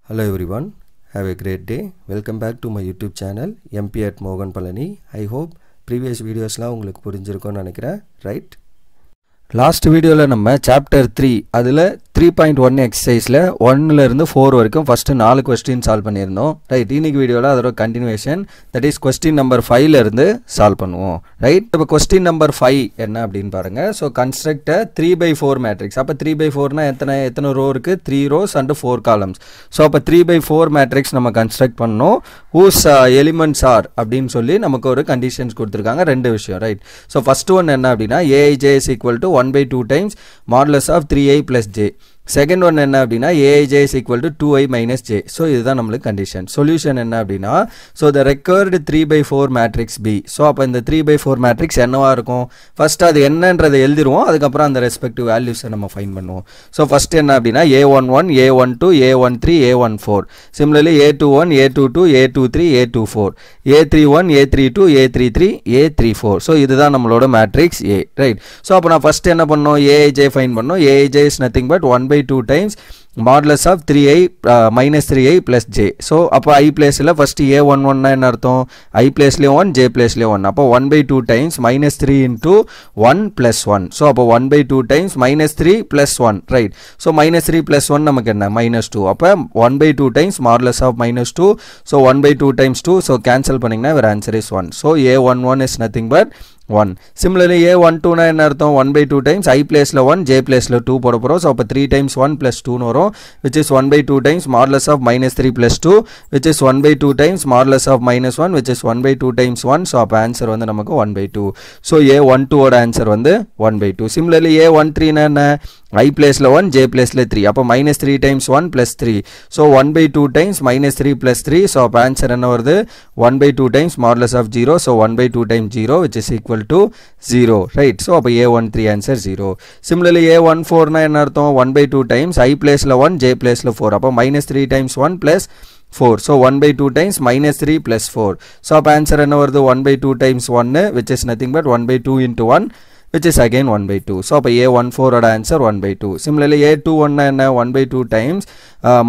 Hello everyone, have a great day. Welcome back to my YouTube channel MP at Mogan Palani. I hope previous videos la உங்களுக்கு புரிஞ்சிருக்கும்னு நினைக்கிறேன், right? Last video la நம்ம chapter 3 அதுல 3.1 exerciseல 1 ல இருந்து 4 வரைக்கும் first 4 question solve பண்ணிருந்தோம், right? இன்னைக்கு வீடியோல அதோட continuation, that is question number 5 ல இருந்து solve பண்ணுவோம், right? இப்போ question number 5 என்ன அப்படினு பாருங்க. So construct a 3/4 matrix. அப்ப 3/4 னா எத்தனை row இருக்கு? 3 rows and 4 columns. So அப்ப 3/4 matrix நம்ம construct பண்ணனும். whose elements are அப்படினு சொல்லி நமக்கு ஒரு conditions கொடுத்திருக்காங்க, ரெண்டு விஷயம், right? So first one என்ன அப்படினா aij is equal to 1/2 times modulus of 3i plus j. Second one என்ன அப்படினா aij is equal to 2i minus j. So இதுதான் நமக்கு condition. Solution என்ன அப்படினா, so the required 3/4 matrix B. So அப்ப இந்த 3/4 matrix என்னவா இருக்கும்? First அது என்னன்றதை எழுதிருவோம், அதுக்கு அப்புறம் அந்த respective values நம்ம find பண்ணுவோம். So first என்ன அப்படினா a11 a12 a13 a14. Similarly a21 a22 a23 a24 a31 a32 a33 a34. So இதுதான் நம்மளோட matrix A, right? So அப்ப நான் first என்ன பண்ணனும்? aij find பண்ணனும். aij is nothing but 1/2 times modulus of 3i minus 3i plus j. So அப்ப I place ல first a11 னா என்ன அர்த்தம்? I place ல 1 j place ல 1. அப்ப 1/2 times minus 3 into 1 plus 1. So அப்ப 1/2 times minus 3 plus 1, right? So minus 3 plus 1 நமக்கு என்ன? minus 2. அப்ப 1/2 times modulus of minus 2. So 1/2 times 2. So cancel பண்ணீங்கன்னா our answer is 1. So a11 is nothing but 1. Similarly a12 னா என்ன அர்த்தம்? 1/2 times I place ல 1 j place ல 2 போட போறோம். So அப்ப 3 times 1 plus 2 னு வரும், which is 1/2 times modulus of minus 3 plus 2, which is 1/2 times modulus of minus 1, which is 1/2 times 1. So அப்ப answer வந்து நமக்கு 1/2. So a12 ஓட answer வந்து 1/2. Similarly a13 னா என்ன? I place ல 1 j place ல 3. அப்ப minus 3 times 1 plus 3. So 1/2 times minus 3 plus 3. So அப்ப answer என்ன வருது? 1/2 times modulus of 0. So 1/2 times 0, which is equal to 0, right? So அப்ப a13 answer 0. Similarly a14 னா என்ன அர்த்தம்? 1/2 times I place ல 1 j place ல 4. அப்ப minus 3 times 1 plus 4. So 1/2 times minus 3 plus 4. So அப்ப answer என்ன வருது? 1/2 times 1, which is nothing but 1/2 into 1, which is again 1/2. So அப்ப a14 ஓட answer 1/2. Similarly a21 னா என்ன? 1/2 times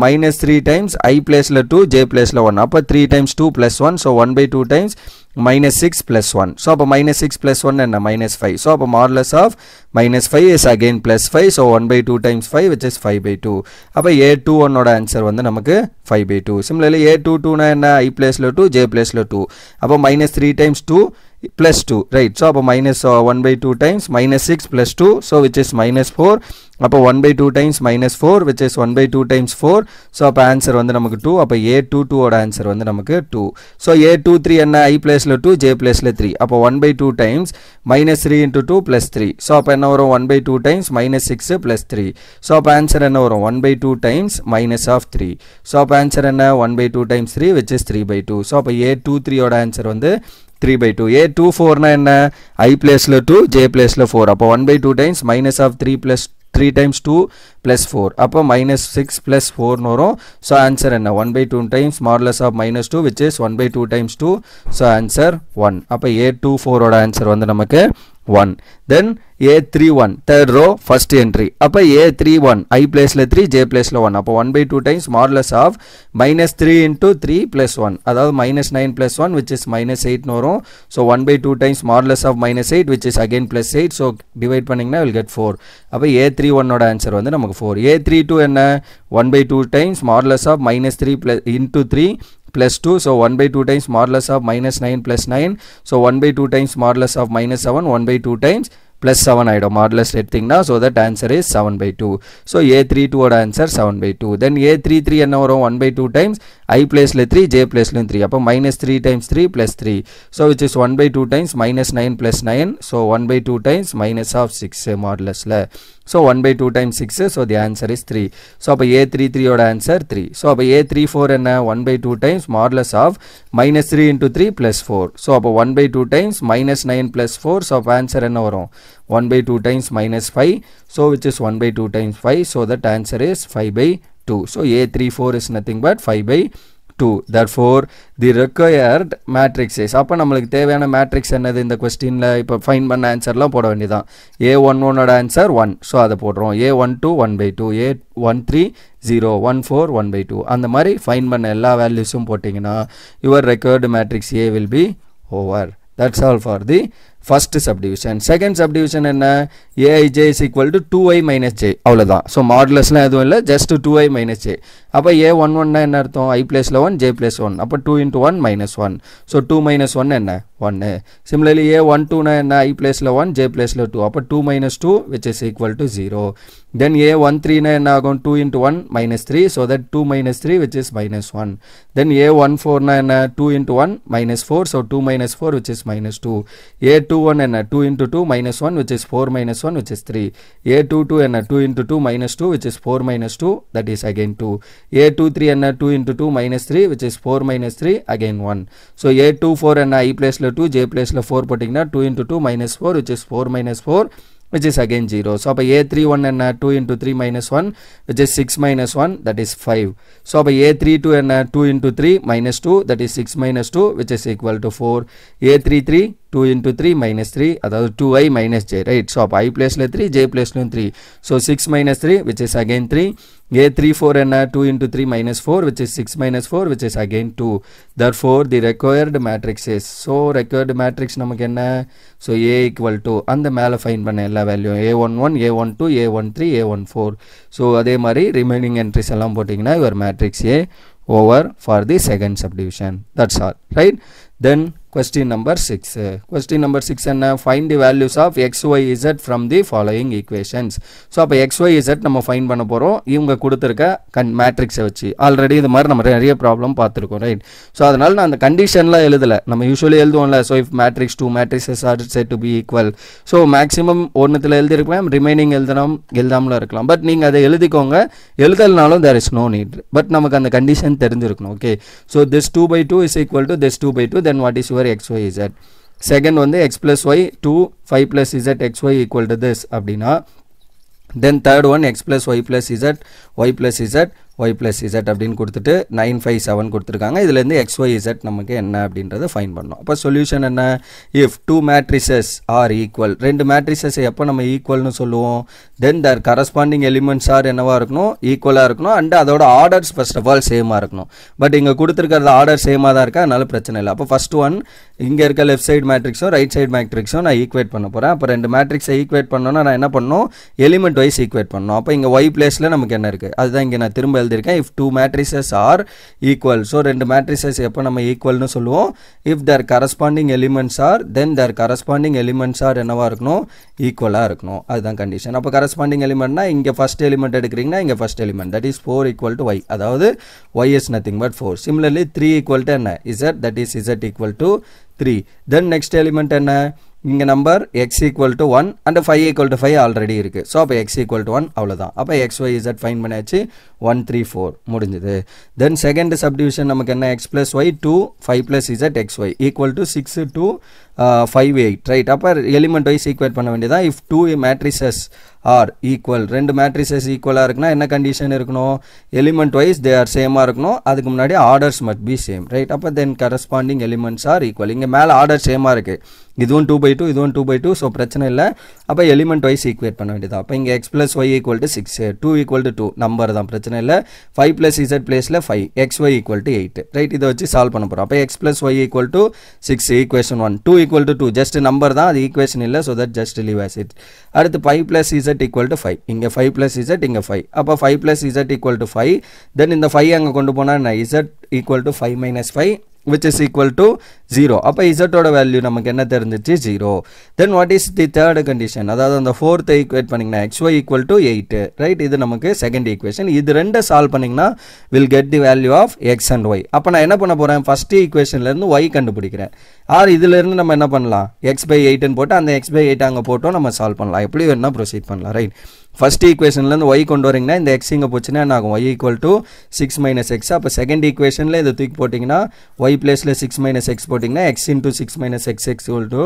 minus 3 times I place ல 2 j place ல 1. அப்ப 3 times 2 plus 1. So 1/2 times minus 6 plus 1. So அப்ப minus 6 plus 1 என்ன? minus 5. So அப்ப modulus of minus 5 is again plus 5. So 1/2 times 5, which is 5/2. அப்ப a21 ஓட answer வந்து நமக்கு 5/2. Similarly a22 னா என்ன? I place ல 2 j place ல 2. அப்ப minus 3 times 2 plus 2, right? So அப்ப minus 1/2 times minus 6 plus 2, so which is minus 4. அப்ப 1/2 times minus 4, which is 1/2 times 4. So அப்ப answer வந்து நமக்கு 2. அப்ப a22 ஓட answer வந்து நமக்கு 2. So a23 என்ன? I place ல 2 j place ல 3. அப்ப 1/2 times minus 3 into 2 plus 3. So அப்ப என்ன வரும்? 1/2 times minus 6 plus 3. So அப்ப answer என்ன வரும்? 1/2 times minus of 3. So அப்ப answer என்ன? 1/2 times 3, which is 3/2. So அப்ப a23 ஓட answer வந்து 3/2. a24 னா என்ன? I place ல 2 j place ல 4. அப்ப 1/2 times minus of 3 plus 3 times 2 plus 4. அப்ப minus 6 plus 4 னு வரும். So answer என்ன? 1/2 times modulus of minus 2, which is 1/2 times 2. So answer 1. அப்ப a24 ஓட answer வந்து நமக்கு 1. Then a31 third row first entry. அப்ப a31 I place ல 3 j place ல 1. அப்ப 1/2 times modulus of minus 3 into 3 plus 1. அதாவது minus 9 plus 1, which is minus 8 னு வரும். So 1/2 times modulus of minus 8, which is again plus 8. So divide பண்ணீங்கன்னா will get 4. அப்ப a31 ஓட answer வந்து நமக்கு 4. a32 என்ன? 1/2 times modulus of minus 3 plus into 3 plus 2. So 1/2 times modulus of minus 9 plus 9. So 1/2 times modulus of minus 7, 1/2 times plus 7 ஆயிடும் modulus எடுத்தீங்கன்னா. So that answer is 7/2. So a32 ஓட answer 7/2. Then a33 என்ன வரும்? 1/2 times I place ல 3 j place ல 3. அப்ப minus 3 times 3 plus 3. So which is 1/2 times minus 9 plus 9. So 1/2 times minus of 6 modulus ல. So 1/2 times 6. So the answer is 3. So அப்ப a33 ஓட answer 3. So அப்ப a34 என்ன? 1/2 times modulus of minus 3 into 3 plus 4. So அப்ப 1/2 times minus 9 plus 4. So அப்ப answer என்ன வரும்? 1/2 times minus 5. So which is 1/2 times 5. So that answer is 5/2. So a34 is nothing but 5/2. 2. Therefore, the required matrix is, அப்போ நம்மளுக்கு தேவையான matrix என்னது இந்த கொஸ்டினில் இப்போ ஃபைன் பண்ண ஆன்சர்லாம் போட வேண்டியதான். A11ஓட ஆன்சர் 1, ஸோ அதை போடுறோம். A12 1/2, A13 0, 14 1/2, அந்த மாதிரி ஃபைன் பண்ண எல்லா வேல்யூஸும் போட்டிங்கன்னா your required matrix A will be over. That's all for the first subdivision. Second subdivision என்ன, aij is equal to 2i minus j, அவ்வளோதான். ஸோ மாடுலஸ்லாம் எதுவும் இல்லை, ஜஸ்ட் 2i minus j. அப்போ a11 என்ன அர்த்தம், i பிளேஸில் 1 j பிளேஸ் 1, அப்போ 2 into 1 minus 1, so 2 minus 1 என்ன 1. Similarly a12 என்ன, i பிளேஸில் 1 j பிளேஸில் 2, அப்போ 2 minus 2 which is equal to 0. Then a13 என்ன ஆகும், 2 into 1 minus 3, so that 2 minus 3 which is minus 1. Then a14 என்ன, 2 into 1 minus 4, so 2 minus 4 which is minus 2. a21 என்ன, 2 into 2 minus 1 which is 4 minus 1 which is 3. a22 என்ன, 2 into 2 minus 2 which is 4 minus 2, that is again 2. a23 என்ன, 2 into 2 minus 3 which is 4 minus 3, again 1. So a24 என்ன, i பிளேஸில் 2 j பிளேஸில் 4 போட்டிங்கன்னா 2 into 2 minus 4 which is 4 minus 4, which is again 0. So அப்போ a31 என்ன, 2 into 3 minus 1 which is 6 minus 1, that is 5. So அப்போ a32 என்ன, 2 into 3 minus 2, that is 6 minus 2 which is equal to 4. a33 2 into 3 minus 3, அதாவது 2i minus j, right? So அப்போ i பிளேஸில் 3 j பிளேஸ்லும் 3, so 6 minus 3 which is again 3. a34 என்ன, 2 into 3 minus 4 which is 6 minus 4 which is again 2. Therefore the required matrix is, so required matrix நமக்கு என்ன, so a equal to அந்த மேலே fine பண்ண எல்லா value a11 a12 a13 a14, so அதே மாதிரி remaining entries எல்லாம் போட்டிங்கன்னா your matrix A over for the second subdivision. That's all, right? Then question number 6. Question number 6 என்ன, find the values of x, y, z from the following equations. So அப்போ x, y, z நம்ம fine பண்ண போகிறோம் இவங்க கொடுத்துருக்க மேட்ரிக்ஸை வச்சு. Already இது மாதிரி நம்ம நிறைய ப்ராப்ளம் பார்த்துருக்கோம், ரைட்? ஸோ அதனால் நான் அந்த கண்டிஷன்லாம் எழுதலை, நம்ம யூஸ்வலி எழுதுவோம்ல. So if matrix 2 matrices are said to be equal, so maximum ஒன்றுத்தில் எழுதிருக்கலாம், ரிமைனிங் எழுதாமலும் இருக்கலாம். பட் நீங்கள் அதை எழுதிக்கோங்க, எழுதலனாலும் there is no need. But நமக்கு அந்த கண்டிஷன் தெரிஞ்சிருக்கணும், okay? So this 2/2 is equal to this 2/2, then what is your x, y, z? Second வந்து x plus y 2 5 plus z x y equal to this அப்படின்னா, then third one x plus y plus z y plus z y plus z அப்படின்னு கொடுத்துட்டு 9 5 7 கொடுத்துருக்காங்க. இதுலேருந்து x y z நமக்கு என்ன அப்படின்றத fine பண்ணோம். அப்போ சொல்யூஷன் என்ன, if 2 matrices are equal, ரெண்டு மேட்ரிசஸ் எப்போ நம்ம ஈக்குவல்னு சொல்லுவோம், then their corresponding elements are என்னவா இருக்கணும், ஈக்குவலாக இருக்கணும், அண்ட் அதோட ஆர்டர்ஸ் ஃபர்ஸ்ட் ஆஃப் ஆல் சேமாக இருக்கணும். பட் இங்கே கொடுத்துருக்கிறது ஆர்டர் சேமாக தான் இருக்கா, அதனால பிரச்சனை இல்லை. அப்போ ஃபர்ஸ்ட் ஒன் இங்கே இருக்க லெஃப்ட் சைடு மேட்ரிக்ஸும் ரைட் சைடு மேட்ரிக்ஸும் நான் ஈக்குவேட் பண்ண போகிறேன். அப்போ ரெண்டு மேட்ரிக்ஸை ஈக்குவேட் பண்ணோன்னா நான் என்ன பண்ணணும், எலிமெண்ட் வைஸ் ஈக்குவேட் பண்ணணும். அப்போ இங்கே y பிளேஸில் நமக்கு என்ன இருக்குது, அதுதான் இங்கே நான் திரும்ப எழுதியிருக்கேன். if 2 matrices are equal, so ரெண்டு matrices எப்போ நம்ம ஈக்குவல்னு சொல்லுவோம், if their corresponding elements are, then their corresponding elements are என்னவா இருக்கணும், ஈக்குவலாக இருக்கணும். அதுதான் கண்டிஷன். அப்போ corresponding elementனா இங்கே ஃபர்ஸ்ட் எலிமெண்ட் எடுக்கிறீங்கன்னா இங்கே first element, that is 4 equal to y, அதாவது y is nothing but 4. Similarly 3 equal to என்ன, z, that is z equal to 3. then next element என்ன, இங்கே number x equal to 1 and 5 equal to 5 already இருக்குது. So அப்போ x equal to 1 அவ்வளோதான். அப்போ x, y, z fine பண்ணியாச்சு, 1 3 4 முடிஞ்சுது. Then second subdivision நமக்கு என்ன, x plus y 2 5 plus z x y equal to 6 2 5 8, right? அப்போ எலிமெண்ட் வைஸ் ஈக்குவேட் பண்ண வேண்டியதான். if 2 matrices are equal, ரெண்டு மேட்ரிசஸ் ஈக்குவலாக இருக்குன்னா என்ன கண்டிஷன் இருக்கணும், எலிமெண்ட் வைஸ் தே ஆர் சேமாக இருக்கணும், அதுக்கு முன்னாடி ஆர்டர்ஸ் மட் பி சேம், ரைட்? அப்போ then corresponding elements are equal. இங்கே மேலே ஆர்டர் சேமாக இருக்குது, இதுவும் 2/2 இதுவும் 2/2, ஸோ பிரச்சனை இல்லை. அப்போ எலிமெண்ட் வைஸ் ஈக்குவேட் பண்ண வேண்டியதான். அப்போ இங்கே x plus y equal to 6, 2 equal to 2 number தான், பிரச்சனை இல்லை. 5 plus z பிளேஸில் 5, x y equal to 8, right? இதை வச்சு சால்வ் பண்ண போகிறோம். அப்போ x plus y equal to 6 equation 1, 2 equal to 2 just number தான், அது ஈக்குவேஷன் இல்லை, so that just leave as it. அடுத்து 5 plus z equal to 5, இங்கே 5 plus z இங்கே 5, அப்போ 5 plus z equal to 5. தென் இந்த 5 அங்கே கொண்டு போனால் என்ன, z equal to 5 minus 5 which is equal to 0. அப்போ z ஓட வேல்யூ நமக்கு என்ன தெரிஞ்சிச்சு, 0. then what is the third condition, அதாவது அந்த ஃபோர்த் ஈக்குவேட் பண்ணிங்கன்னா xy equal to 8, ரைட்? இது நமக்கு செகண்ட் ஈக்குவேஷன். இது ரெண்டை சால்வ் பண்ணிங்கன்னா will get the value of x and y. அப்போ நான் என்ன பண்ண போகிறேன், ஃபர்ஸ்ட் ஈக்குவேஷன்லேருந்து y கண்டுபிடிக்கிறேன். ஆர் இதிலேருந்து நம்ம என்ன பண்ணலாம், x by 8ன்னு போட்டு அந்த x by 8 அங்கே போட்டோம் நம்ம சால்வ் பண்ணலாம், எப்படி வேணால் ப்ரொசீட் பண்ணலாம், ரைட்? ஃபர்ஸ்ட் ஈக்குவேஷன்லேருந்து y கொண்டு வரீங்கன்னா இந்த x இங்கே போச்சுன்னா என்ன ஆகும் y equal to 6 minus X. அப்போ செகண்ட் ஈக்குவேஷனில் இதை தூக்கி போட்டிங்கன்னா y பிளேஸில் 6 மைனஸ் எக்ஸ் போட்டிங்கன்னா x into 6 minus X equal to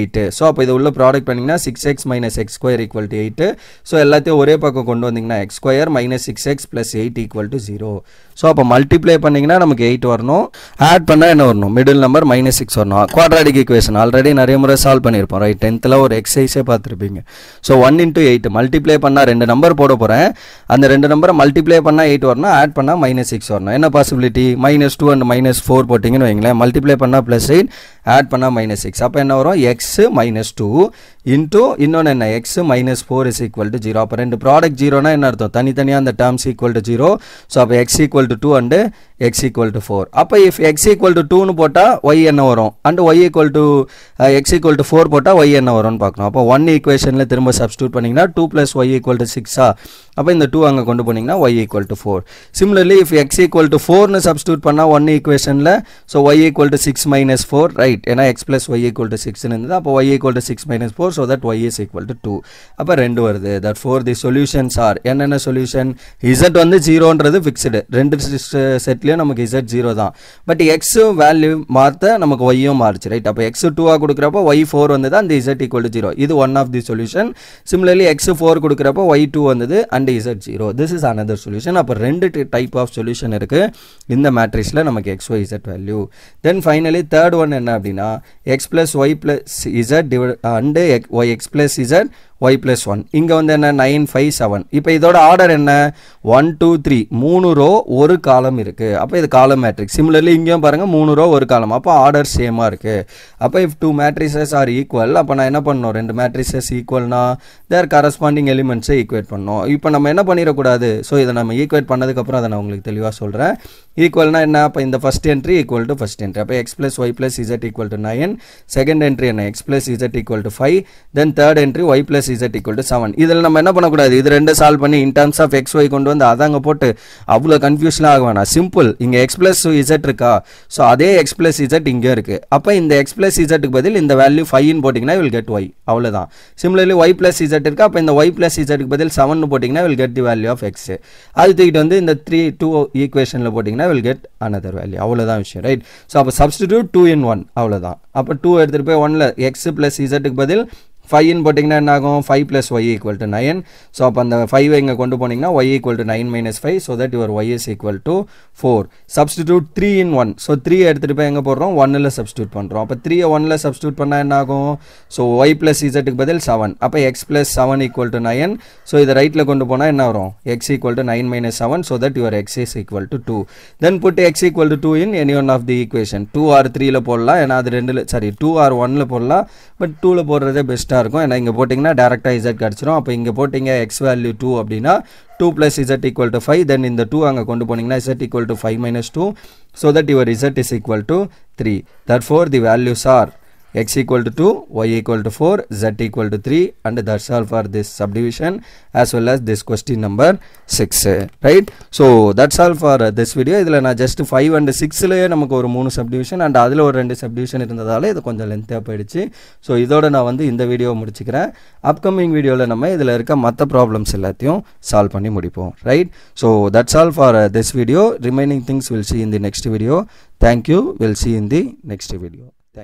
8. So அப்போ இதை உள்ள ப்ராடக்ட் பண்ணிங்கன்னா 6x minus X square equal to 8. So எல்லாத்தையும் ஒரே பக்கம் கொண்டு வந்தீங்கன்னா X square minus 6x plus 8 equal to 0. So அப்போ மல்டிப்ளை பண்ணிங்கன்னா நமக்கு 8 வரணும். ஆட் பண்ணால் என்ன வரணும், மிடில் நம்பர் மைனஸ் 6 வரணும். குவாட்ராடிக் ஈக்குவேஷன் ஆல்ரெடி நிறைய முறை சால்வ் பண்ணியிருப்போம் ரைட். 10th ஒரு எக்ஸசைஸே பார்த்துருப்பீங்க. ஸோ 1 இன்ட்டு 8 மல்டிப்ளை பண்ணால் 2 நம்பர் போட போகிறேன். அந்த 2 நம்பரை மல்டிப்ளை பண்ணால் 8 வரணும், ஆட் பண்ணால் மைனஸ் 6 வரணும். என்ன பாசிபிலிட்டி, -2 அண்ட் -4 போட்டிங்கன்னு வைங்களேன். மல்டிப்ளை பண்ணால் +8, ஆட் பண்ணால் -6. அப்போ என்ன வரும், எக்ஸ் -2 இன்ட்டு இன்னொன்று என்ன, எக்ஸ் -4 இஸ் ஈக்குவல் டு 0. அப்போ ரெண்டு ப்ராடக்ட் ஜீரோனா என்ன அர்த்தம், தனித்தனியாக அந்த டேர்ம்ஸ் ஈக்குவல் டு 0. ஸோ அப்போ x equal to 2 and x equal to 4. அப்போ இஃப் எக்ஸ் ஈக்குவல் டு 2னு போட்டால் ஒய் என்ன வரும், and y equal to x equal to 4 போட்டால் ஒய் என்ன வரும்னு பார்க்கணும். அப்போ 1 ஈக்குவேஷனில் திரும்ப சப்ஸ்டியூட் பண்ணிங்கன்னா 2 + y ஈக்குவல் டு 6. அப்போ இந்த 2 அங்கே கொண்டு போனீங்கன்னா y equal to 4. Similarly if x equal to 4னு சப்ஸ்டியூட் பண்ணால் 1 ஈக்குவேஷனில் so y equal to 6 - 4 right. ஏன்னா x + y ஈக்குவல் டு 6னு இருந்தது. அப்போ y equal to 6 - 4 so that y is equal to 2. அப்போ 2 வருது. Therefore the solutions are, என்னென்ன சொல்யூஷன், z வந்து 0ன்றது ஃபிக்ஸ்டு, ரெண்டு செட்லேயும் நமக்கு z 0 தான். பட் எக்ஸ் வேல்யூ மாற்ற நமக்கு ஒய்யும் மாறுச்சு ரைட். அப்போ எக்ஸ் 2 கொடுக்குறப்போ y 4 வந்தது, அந்த z ஈக்குவல் டு 0. இது one of the solution. Similarly x 4 கொடுக்குறப்போ y 2 வந்தது, அண்ட் z 0. This is another solution. அப்போ ரெண்டு டைப் ஆஃப் சொல்யூஷன் இருக்குது இந்த மேட்ரிக்ஸில் நமக்கு x y z value. Then finally third one என்ன அப்படின்னா x + y + z and x + z y + 1. இங்கே வந்து என்ன 9 5 7. இப்போ இதோட ஆர்டர் என்ன 1 2 3 3 ரோ ஒரு காலம் இருக்குது. அப்போ இது காலம் மேட்ரிக்ஸ். சிமிலர்லி இங்கேயும் பாருங்கள் 3 ரோ ஒரு காலம். அப்போ ஆர்டர் சேமாக இருக்குது. அப்போ இஃப் 2 மேட்ரிசஸ் ஆர் ஈக்குவல், அப்போ நான் என்ன பண்ணணும், 2 மேட்ரிசஸ் ஈக்குவல்னா தேர் கரஸ்பாண்டிங் எலிமெண்ட்ஸை ஈக்குவேட் பண்ணணும். இப்போ நம்ம என்ன பண்ணிடக்கூடாது, ஸோ இதை நம்ம ஈக்குவேட் பண்ணதுக்கப்புறம் அதை நான் உங்களுக்கு தெளிவாக சொல்கிறேன். ஈக்குவல்னா என்ன, அப்போ இந்த first entry equal to first entry. அப்போ x + y + z equal to 9. Second entry என்ன, x + z equal to 5. Then third entry y + z equal to 7. இதில் நம்ம என்ன பண்ணக்கூடாது, இது ரெண்டு சால்வ் பண்ணி in terms of x y கொண்டு வந்து அதாங்க போட்டு அவ்வளோ கன்ஃபியூஷனாக ஆக வேணாம். சிம்பிள், இங்கே x + z இருக்கா, ஸோ அதே x + z இங்கே இருக்குது. அப்போ இந்த x + z பதில் இந்த வேல்யூ 5ன்னு போட்டிங்கன்னா வில் கெட் y, அவ்வளோதான். சிமிலர்லி y + z இருக்கா, அப்போ இந்த y + z பதில் 7ன்னு போட்டிங்கன்னா will get the value of x. அது தூக்கிட்டு வந்து இந்த 2 ஈக்குவேஷனில் போட்டிங்கன்னா வில் கெட் another வேல்யூ, அவ்வளோதான் விஷயம் ரைட். ஸோ அப்போ சப்ஸ்டிடியூட் 2 in 1, அவ்வளோதான். அப்போ 2 எடுத்துகிட்டு போய் 1ல் x + z பதில் 5ன்னு போட்டிங்கன்னா என்ன ஆகும், 5 + y ஈக்குவல் டு 9. ஸோ அப்போ அந்த 5 இங்கே கொண்டு போனீங்கன்னா y equal to 9 - 5 so that your y is equal to 4. Substitute 3 in 1. So 3 எடுத்துகிட்டு போய் எங்கே போடுறோம், 1ல் சப்ஸ்டியூட் பண்ணுறோம். அப்போ 3 1ல் சப்ஸ்டியூட் பண்ணால் என்ன ஆகும், ஸோ y + z பதில் 7. அப்போ x + 7 ஈக்குவல் டு 9. ஸோ இதை ரைட்டில் கொண்டு போனால் என்ன வரும், x equal to 9 - 7 so that your x is equal to 2. Then put x equal to 2 in any one of the equation. 2 or 3ல் போடலாம், ஏன்னா அது 2 or 1ல் போடலாம். பட் 2ல் போடுறதே பெஸ்ட்டாக இருக்கும். ஏன்னா இங்கே போட்டிங்கன்னா டேரெக்டாக z கிடச்சிரும். அப்போ இங்கே போட்டிங்க x வேல்யூ 2 அப்படின்னா 2 + z ஈக்குவல் டு 5. தென் இந்த 2 அங்கே கொண்டு போனீங்கன்னா z equal to 5 - 2 so that your z is equal to 3. Therefore the values are x equal to 2, y equal to 4, z equal to 3, and that's all for this subdivision as well as this question number 6 right. So that's all for this video. இதில் நான் just 5 and 6லேயே நமக்கு ஒரு 3 subdivision and அதில் ஒரு 2 subdivision இருந்ததால் இது கொஞ்சம் லென்த்தாக போயிடுச்சு. ஸோ இதோட நான் வந்து இந்த வீடியோ முடிச்சுக்கிறேன். அப்கமிங் வீடியோவில் நம்ம இதில் இருக்க மற்ற ப்ராப்ளம்ஸ் எல்லாத்தையும் சால்வ் பண்ணி முடிப்போம் right. So that's all for this video. Remaining things we'll see in the next video. Thank you. We'll see in the next video.